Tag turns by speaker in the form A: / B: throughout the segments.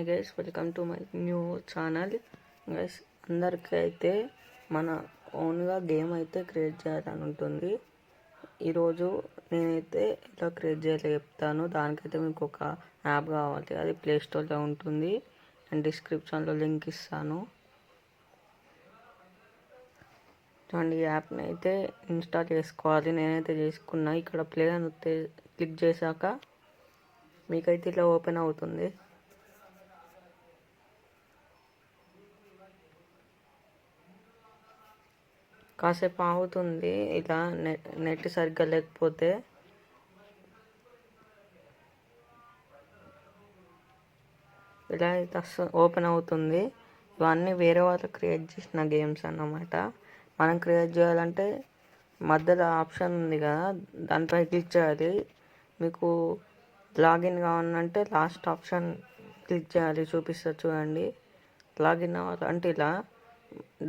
A: Hi guys, welcome to my new channel. Guys, అందరికీ అయితే మన ఓన్గా గేమ్ అయితే క్రియేట్ చేయాలని ఉంటుంది. ఈరోజు నేనైతే ఎలా క్రియేట్ చేయాలో చెప్తాను. దానికైతే మీకు ఒక యాప్ కావాలి, అది ప్లేస్టోర్లో ఉంటుంది. నేను డిస్క్రిప్షన్లో లింక్ ఇస్తాను. చూడండి, ఈ యాప్ని అయితే ఇన్స్టాల్ చేసుకోవాలి. నేనైతే చేసుకున్నా. ఇక్కడ ప్లే అని క్లిక్ చేశాక మీకైతే ఇలా ఓపెన్ అవుతుంది. కాసేపు ఆగుతుంది. ఇలా నెట్ సరిగ్గా లేకపోతే ఇలా అయితే ఓపెన్ అవుతుంది. ఇవన్నీ వేరే వాళ్ళు క్రియేట్ చేసిన గేమ్స్ అన్నమాట. మనం క్రియేట్ చేయాలంటే మధ్యలో ఆప్షన్ ఉంది కదా, దానిపై క్లిక్ చేయాలి. మీకు లాగిన్ కావాలంటే లాస్ట్ ఆప్షన్ క్లిక్ చేయాలి. చూపిస్తా చూడండి. లాగిన్ అవ్వాలంటే ఇలా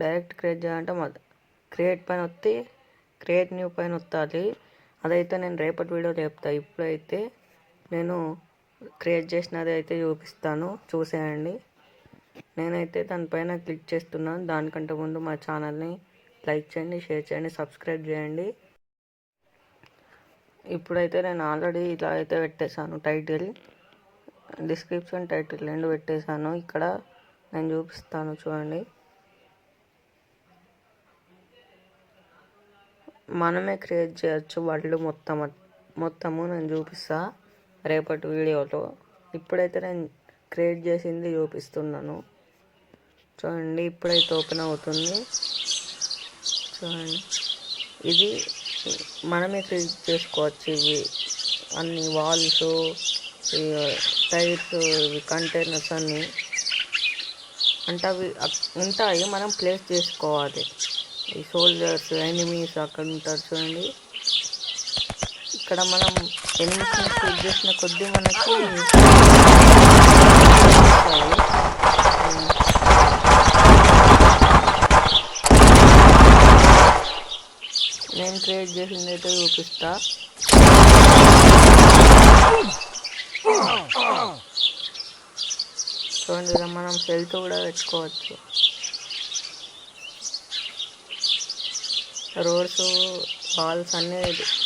A: డైరెక్ట్ క్రియేట్ చేయాలంటే క్రియేట్ పైన వస్తే క్రియేట్ న్యూ పైన వస్తుంది. అదైతే నేను రేపటి వీడియోలో చెప్తాను. ఇప్పుడైతే నేను క్రియేట్ చేసినది అయితే చూపిస్తాను, చూసేయండి. నేనైతే దానిపైన క్లిక్ చేస్తున్నాను. దానికంటే ముందు మా ఛానల్ని లైక్ చేయండి, షేర్ చేయండి, సబ్స్క్రైబ్ చేయండి. ఇప్పుడైతే నేను ఆల్రెడీ ఇలా అయితే పెట్టేశాను. టైటిల్, డిస్క్రిప్షన్, టైటిల్ రెండు పెట్టేశాను. ఇక్కడ నేను చూపిస్తాను చూడండి. మనమే క్రియేట్ చేయొచ్చు వరల్డ్ మొత్తము నేను చూపిస్తా రేపటి వీడియోలో. ఇప్పుడైతే నేను క్రియేట్ చేసింది చూపిస్తున్నాను చూడండి. ఇప్పుడైతే ఓపెన్ అవుతుంది చూడండి. ఇది మనమే క్రియేట్ చేసుకోవచ్చు. ఇవి అన్ని వాల్స్, టైర్స్, కంటైనర్స్ అన్నీ అంటే అవి ఉంటాయి, మనం ప్లేస్ చేసుకోవాలి. ఈ సోల్జర్స్, ఎనిమీస్ అక్కడ ఉంటారు చూడండి. ఇక్కడ మనం ఎనిమీస్ని క్లిక్ చేసిన కొద్దీ మనకి నేను క్రియేట్ చేసింది అయితే చూపిస్తా. చూడండి, ఇలా మనం హెల్త్ కూడా పెట్టుకోవచ్చు. రోడ్స్, వాల్స్ అన్నీ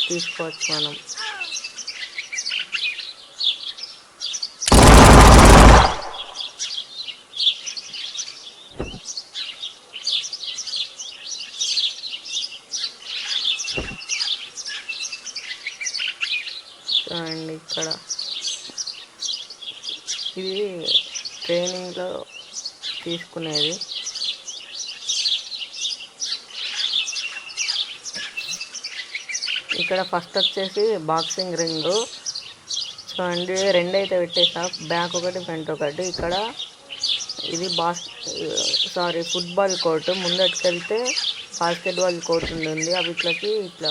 A: తీసుకోవచ్చు మనం. చూడండి, ఇక్కడ ఇది ట్రైనింగ్లో తీసుకునేది. ఇక్కడ ఫస్ట్ వచ్చేసి బాక్సింగ్ రింగ్ చూడండి. రెండు అయితే పెట్టేసా, బ్యాక్ ఒకటి, ఫ్రంట్ ఒకటి. ఇక్కడ ఇది ఫుట్బాల్ కోర్టు. ముందటికెళ్తే బాస్కెట్బాల్ కోర్ట్ ఉంటుంది. అవి ఇట్లా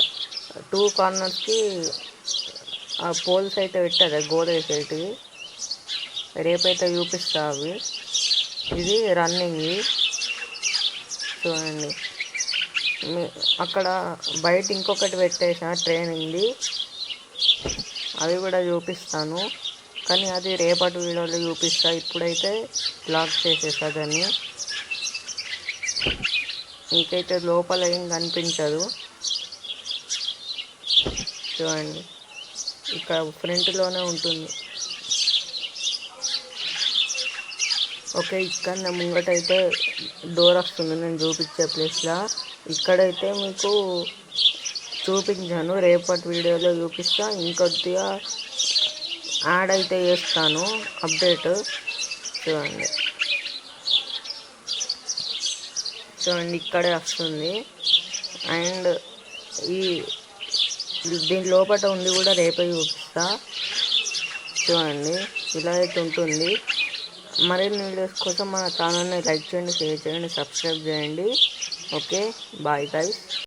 A: టూ కార్నర్స్కి పోల్స్ అయితే పెట్టారు, గోల్ వేసేటివి. రేపైతే చూపిస్తా అవి. ఇది రన్నింగ్ చూడండి. అక్కడ బయట ఇంకొకటి పెట్టేసా ట్రైనింగ్ది, అది కూడా చూపిస్తాను. కానీ అది రేపటి వీడియోలో చూపిస్తా. ఇప్పుడైతే లాక్ చేసేసా దాన్ని. మీకైతే లోపల ఏం కనిపించదు చూడండి. ఇక్కడ ఫ్రంట్లోనే ఉంటుంది. ఓకే, ఇక్కడ ముంగటైతే డోర్ వస్తుంది నేను చూపించే ప్లేస్లో. ఇక్కడైతే మీకు చూపించాను, రేపటి వీడియోలో చూపిస్తా. ఇంకొద్దిగా యాడ్ అయితే చేస్తాను, అప్డేట్ చూడండి. ఇక్కడే వస్తుంది. అండ్ దీని లోపల ఉంది కూడా రేపే చూపిస్తా చూడండి. ఇలా అయితే ఉంటుంది. మరిన్ని వీడియోస్ కోసం మన ఛానల్ని లైక్ చేయండి, షేర్ చేయండి, సబ్స్క్రైబ్ చేయండి. Okay, bye guys.